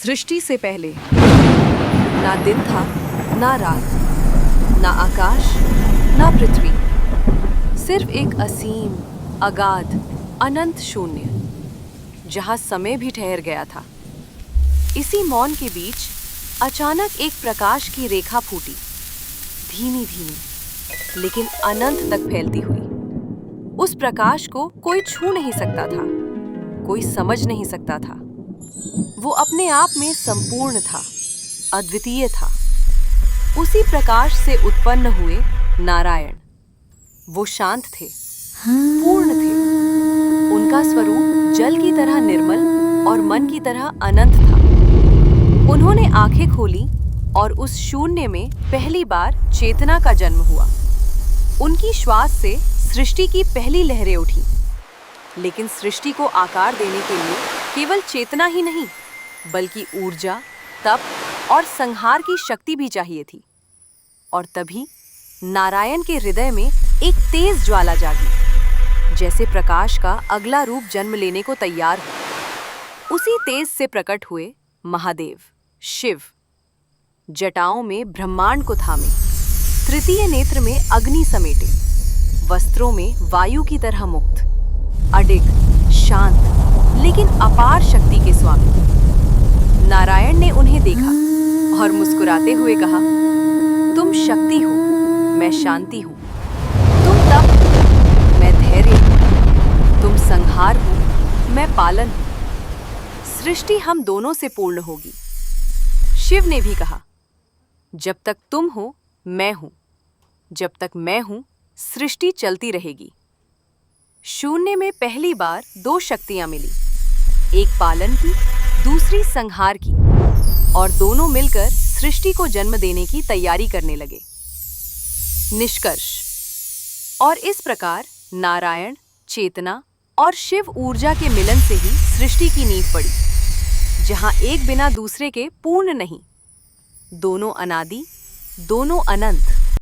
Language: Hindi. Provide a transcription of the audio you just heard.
सृष्टि से पहले ना दिन था, ना रात, ना आकाश, ना पृथ्वी। सिर्फ एक असीम, अगाध, अनंत शून्य, जहां समय भी ठहर गया था। इसी मौन के बीच अचानक एक प्रकाश की रेखा फूटी, धीमी धीमी लेकिन अनंत तक फैलती हुई। उस प्रकाश को कोई छू नहीं सकता था, कोई समझ नहीं सकता था। वो अपने आप में संपूर्ण था, अद्वितीय था। उसी प्रकाश से उत्पन्न हुए नारायण। वो शांत थे, पूर्ण थे। उनका स्वरूप जल की तरह निर्मल और मन की तरह अनंत था। उन्होंने आंखें खोली और उस शून्य में पहली बार चेतना का जन्म हुआ। उनकी श्वास से सृष्टि की पहली लहरें उठी। लेकिन सृष्टि को आकार देने के लिए केवल चेतना ही नहीं, बल्कि ऊर्जा, तप और संहार की शक्ति भी चाहिए थी। और तभी नारायण के हृदय में एक तेज ज्वाला जागी, जैसे प्रकाश का अगला रूप जन्म लेने को तैयार हो। उसी तेज से प्रकट हुए महादेव, शिव। जटाओं में ब्रह्मांड को थामे, तृतीय नेत्र में अग्नि समेटे, वस्त्रों में वायु की तरह मुक्त, अडिग, शांत लेकिन अपार शक्ति के स्वामी। नारायण ने उन्हें देखा और मुस्कुराते हुए कहा, तुम शक्ति हो, मैं शांति हूँ। तुम तप हो, मैं धैर्य हूँ। तुम संहार हो, मैं पालन हूँ। सृष्टि हम दोनों से पूर्ण होगी। शिव ने भी कहा, जब तक तुम हो, मैं हूँ। जब तक मैं हूँ, सृष्टि चलती रहेगी। शून्य में पहली बार दो शक्तियां मिली, एक पालन की, दूसरी संहार की, और दोनों मिलकर सृष्टि को जन्म देने की तैयारी करने लगे। निष्कर्ष। और इस प्रकार नारायण, चेतना और शिव ऊर्जा के मिलन से ही सृष्टि की नींव पड़ी, जहां एक बिना दूसरे के पूर्ण नहीं। दोनों अनादि, दोनों अनंत।